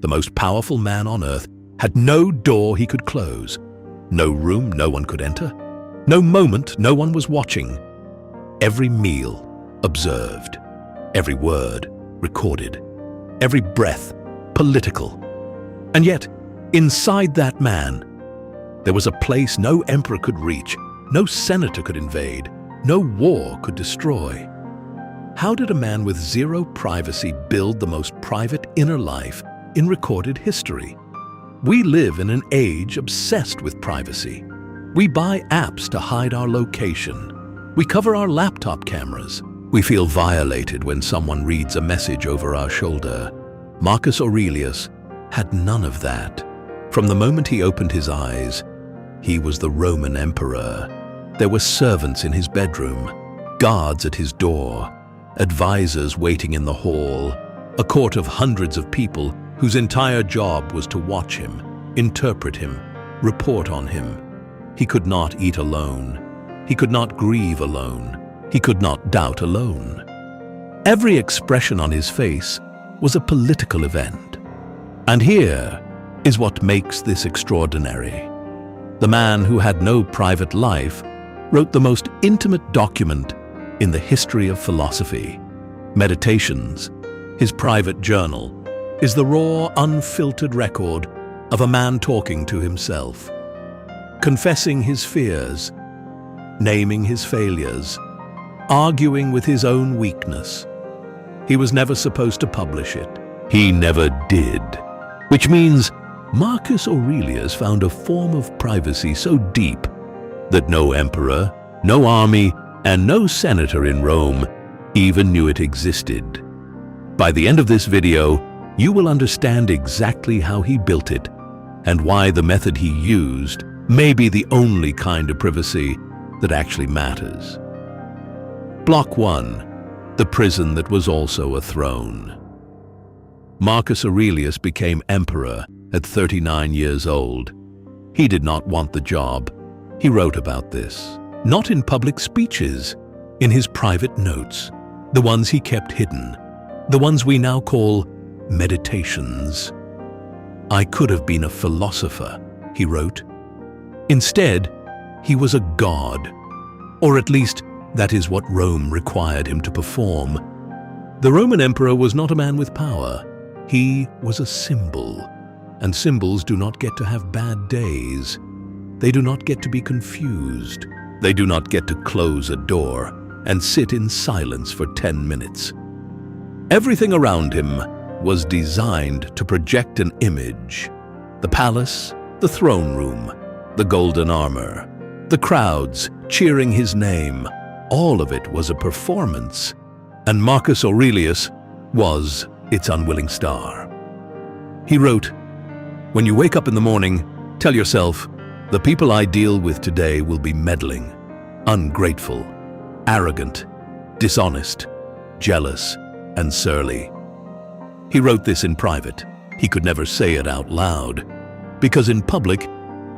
the most powerful man on earth, had no door he could close, no room no one could enter, no moment no one was watching. Every meal observed, every word recorded, every breath political. And yet, inside that man, there was a place no emperor could reach, no senator could invade, no war could destroy. How did a man with zero privacy build the most private inner life in recorded history? We live in an age obsessed with privacy. We buy apps to hide our location. We cover our laptop cameras. We feel violated when someone reads a message over our shoulder. Marcus Aurelius had none of that. From the moment he opened his eyes, he was the Roman emperor. There were servants in his bedroom, guards at his door, advisors waiting in the hall, a court of hundreds of people whose entire job was to watch him, interpret him, report on him. He could not eat alone. He could not grieve alone. He could not doubt alone. Every expression on his face was a political event. And here is what makes this extraordinary. The man who had no private life wrote the most intimate document in the history of philosophy. Meditations, his private journal, is the raw, unfiltered record of a man talking to himself, confessing his fears, naming his failures, arguing with his own weakness. He was never supposed to publish it. He never did. Which means Marcus Aurelius found a form of privacy so deep that no emperor, no army, and no senator in Rome even knew it existed. By the end of this video, you will understand exactly how he built it and why the method he used may be the only kind of privacy that actually matters. Block 1. The prison that was also a throne. Marcus Aurelius became emperor at 39 years old. He did not want the job. He wrote about this, not in public speeches, in his private notes, the ones he kept hidden, the ones we now call meditations. "I could have been a philosopher," he wrote. Instead, he was a god, or at least that is what Rome required him to perform. The Roman emperor was not a man with power. He was a symbol, and symbols do not get to have bad days. They do not get to be confused. They do not get to close a door and sit in silence for 10 minutes. Everything around him was designed to project an image. The palace, the throne room, the golden armor, the crowds cheering his name, all of it was a performance, and Marcus Aurelius was its unwilling star. He wrote, "When you wake up in the morning, tell yourself, the people I deal with today will be meddling, ungrateful, arrogant, dishonest, jealous, and surly." He wrote this in private. He could never say it out loud, because in public,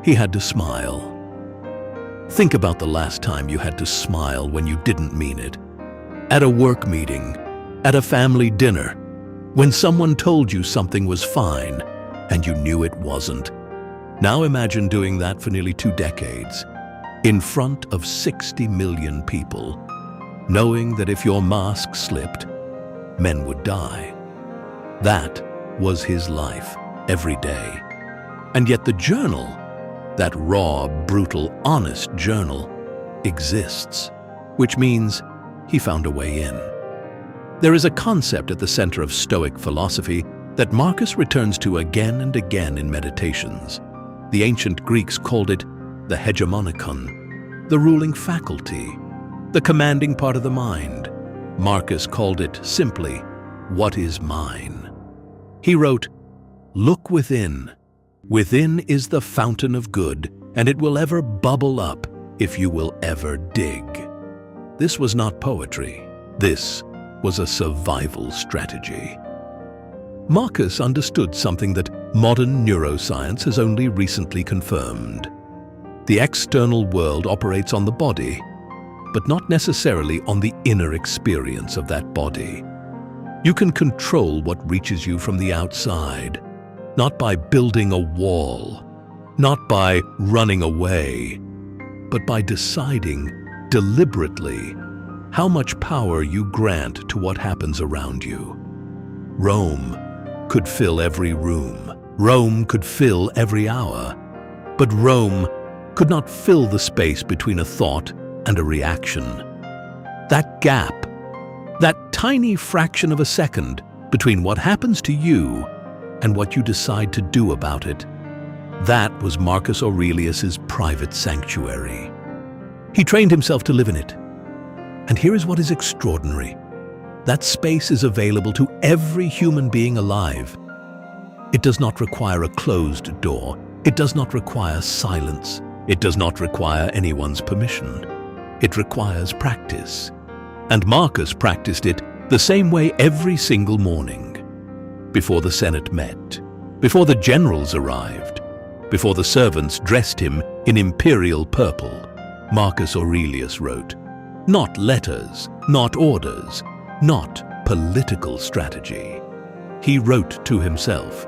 he had to smile. Think about the last time you had to smile when you didn't mean it. At a work meeting, at a family dinner, when someone told you something was fine and you knew it wasn't. Now imagine doing that for nearly 2 decades, in front of 60 million people, knowing that if your mask slipped, men would die. That was his life every day. And yet the journal, that raw, brutal, honest journal, exists, which means he found a way in. There is a concept at the center of Stoic philosophy that Marcus returns to again and again in Meditations. The ancient Greeks called it the hegemonikon, the ruling faculty, the commanding part of the mind. Marcus called it simply, "What is mine?" He wrote, "Look within. Within is the fountain of good, and it will ever bubble up if you will ever dig." This was not poetry. This was a survival strategy. Marcus understood something that modern neuroscience has only recently confirmed. The external world operates on the body, but not necessarily on the inner experience of that body. You can control what reaches you from the outside, not by building a wall, not by running away, but by deciding deliberately how much power you grant to what happens around you. Rome could fill every room. Rome could fill every hour. But Rome could not fill the space between a thought and a reaction. That gap, that tiny fraction of a second between what happens to you and what you decide to do about it, that was Marcus Aurelius's private sanctuary. He trained himself to live in it. And here is what is extraordinary. That space is available to every human being alive. It does not require a closed door. It does not require silence. It does not require anyone's permission. It requires practice. And Marcus practiced it the same way every single morning. Before the Senate met, before the generals arrived, before the servants dressed him in imperial purple, Marcus Aurelius wrote, not letters, not orders, not political strategy. He wrote to himself,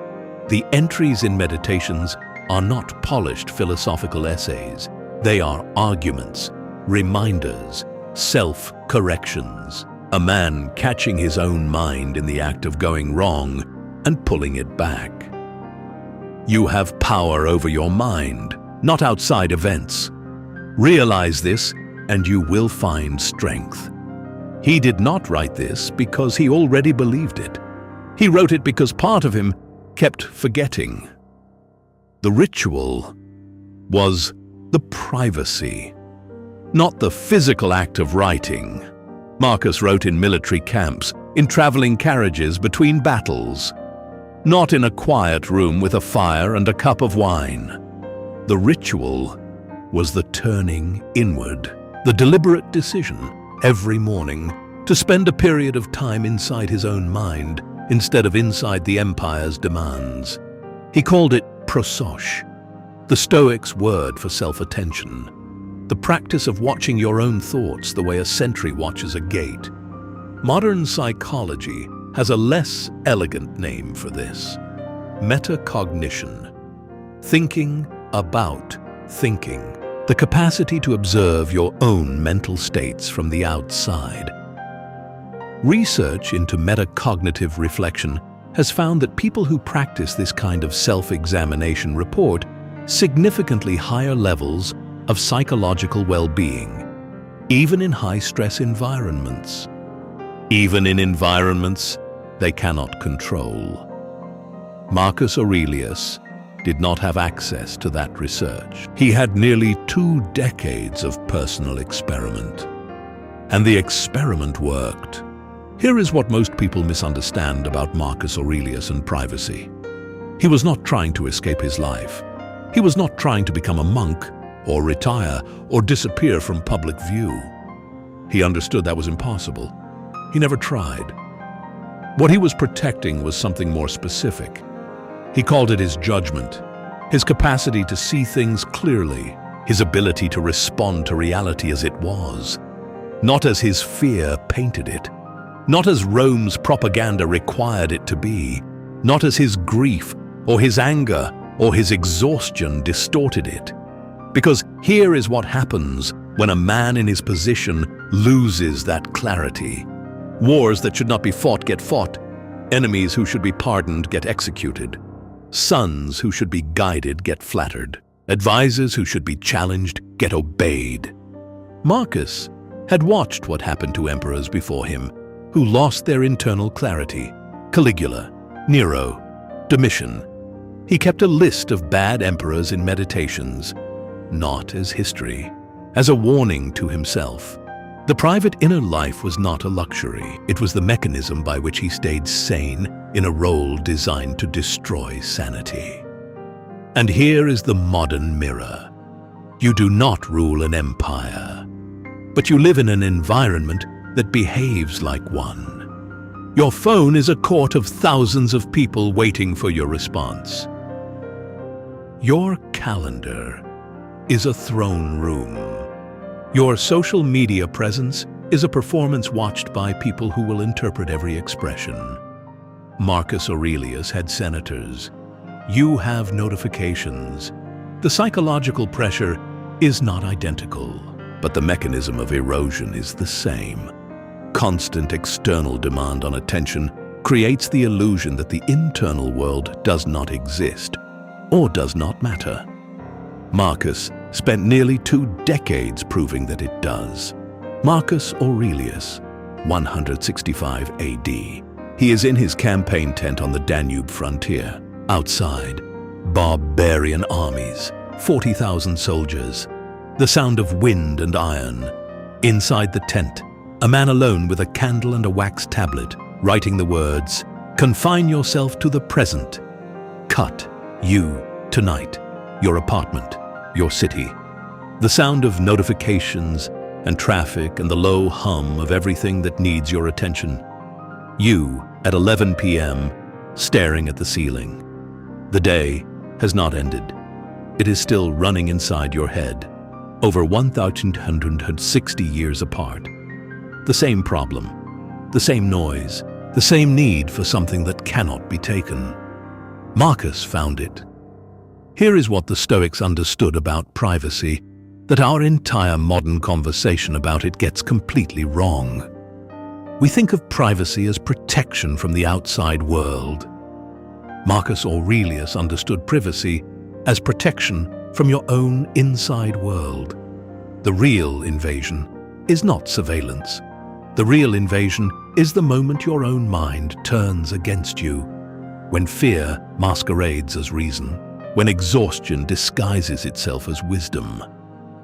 the entries in Meditations are not polished philosophical essays. They are arguments, reminders, self-corrections. A man catching his own mind in the act of going wrong and pulling it back. You have power over your mind, not outside events. Realize this, and you will find strength. He did not write this because he already believed it. He wrote it because part of him kept forgetting. The ritual was the privacy, not the physical act of writing. Marcus wrote in military camps, in traveling carriages between battles, not in a quiet room with a fire and a cup of wine. The ritual was the turning inward, the deliberate decision every morning to spend a period of time inside his own mind instead of inside the empire's demands. He called it prosoche, the Stoics' word for self-attention, the practice of watching your own thoughts the way a sentry watches a gate. Modern psychology has a less elegant name for this: metacognition, thinking about thinking, the capacity to observe your own mental states from the outside. Research into metacognitive reflection has found that people who practice this kind of self-examination report significantly higher levels of psychological well-being, even in high-stress environments. Even in environments they cannot control. Marcus Aurelius did not have access to that research. He had nearly 2 decades of personal experiment. And the experiment worked. Here is what most people misunderstand about Marcus Aurelius and privacy. He was not trying to escape his life. He was not trying to become a monk, or retire, or disappear from public view. He understood that was impossible. He never tried. What he was protecting was something more specific. He called it his judgment, his capacity to see things clearly, his ability to respond to reality as it was, not as his fear painted it, not as Rome's propaganda required it to be, not as his grief or his anger or his exhaustion distorted it. Because here is what happens when a man in his position loses that clarity. Wars that should not be fought get fought. Enemies who should be pardoned get executed. Sons who should be guided get flattered. Advisors who should be challenged get obeyed. Marcus had watched what happened to emperors before him who lost their internal clarity. Caligula, Nero, Domitian. He kept a list of bad emperors in Meditations, not as history, as a warning to himself. The private inner life was not a luxury. It was the mechanism by which he stayed sane in a role designed to destroy sanity. And here is the modern mirror. You do not rule an empire, but you live in an environment that behaves like one. Your phone is a court of thousands of people waiting for your response. Your calendar is a throne room. Your social media presence is a performance watched by people who will interpret every expression. Marcus Aurelius had senators. you have notifications. The psychological pressure is not identical, but the mechanism of erosion is the same. Constant external demand on attention creates the illusion that the internal world does not exist or does not matter. Marcus spent nearly 2 decades proving that it does. Marcus Aurelius, 165 AD. He is in his campaign tent on the Danube frontier. Outside, barbarian armies, 40,000 soldiers, the sound of wind and iron. Inside the tent, a man alone with a candle and a wax tablet, writing the words, "Confine yourself to the present. Cut, you, tonight, your apartment, your city." The sound of notifications and traffic and the low hum of everything that needs your attention. You, at 11 p.m., staring at the ceiling. The day has not ended. It is still running inside your head, over 1,160 years apart. The same problem, the same noise, the same need for something that cannot be taken. Marcus found it. Here is what the Stoics understood about privacy, that our entire modern conversation about it gets completely wrong. We think of privacy as protection from the outside world. Marcus Aurelius understood privacy as protection from your own inside world. The real invasion is not surveillance. The real invasion is the moment your own mind turns against you, when fear masquerades as reason, when exhaustion disguises itself as wisdom,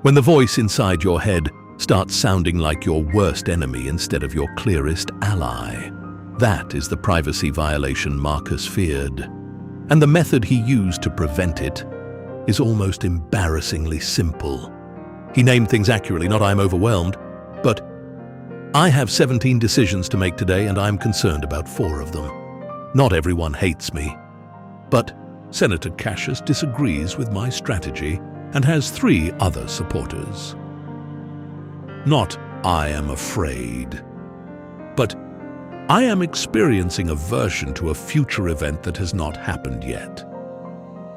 when the voice inside your head starts sounding like your worst enemy instead of your clearest ally. That is the privacy violation Marcus feared. And the method he used to prevent it is almost embarrassingly simple. He named things accurately, not "I'm overwhelmed," but "I have 17 decisions to make today and I'm concerned about 4 of them. Not everyone hates me, but Senator Cassius disagrees with my strategy and has 3 other supporters." Not "I am afraid," but "I am experiencing aversion to a future event that has not happened yet."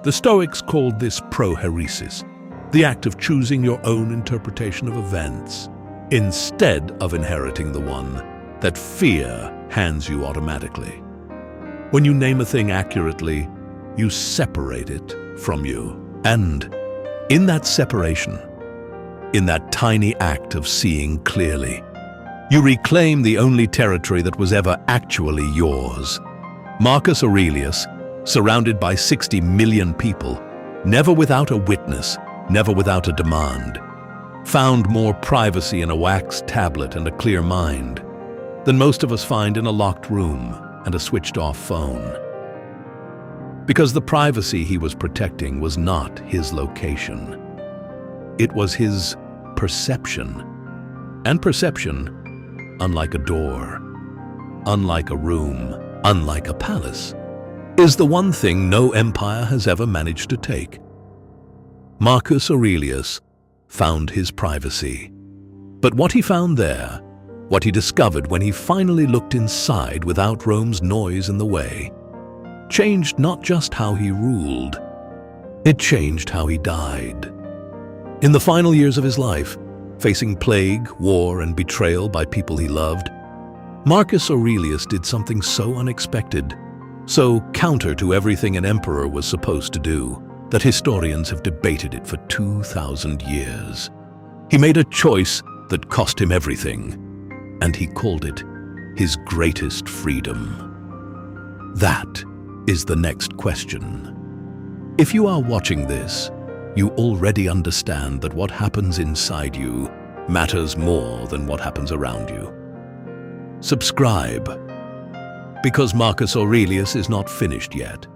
The Stoics called this prohairesis, the act of choosing your own interpretation of events, instead of inheriting the one that fear hands you automatically. When you name a thing accurately, you separate it from you. And in that separation, in that tiny act of seeing clearly, you reclaim the only territory that was ever actually yours. Marcus Aurelius, surrounded by 60 million people, never without a witness, never without a demand, found more privacy in a wax tablet and a clear mind than most of us find in a locked room and a switched-off phone. Because the privacy he was protecting was not his location. It was his perception. And perception, unlike a door, unlike a room, unlike a palace, is the one thing no empire has ever managed to take. Marcus Aurelius found his privacy. But what he found there, what he discovered when he finally looked inside without Rome's noise in the way, changed not just how he ruled, it changed how he died. In the final years of his life, facing plague, war, and betrayal by people he loved, Marcus Aurelius did something so unexpected, so counter to everything an emperor was supposed to do, that historians have debated it for 2,000 years. He made a choice that cost him everything, and he called it his greatest freedom. That is the next question. If you are watching this, you already understand that what happens inside you matters more than what happens around you. Subscribe, because Marcus Aurelius is not finished yet.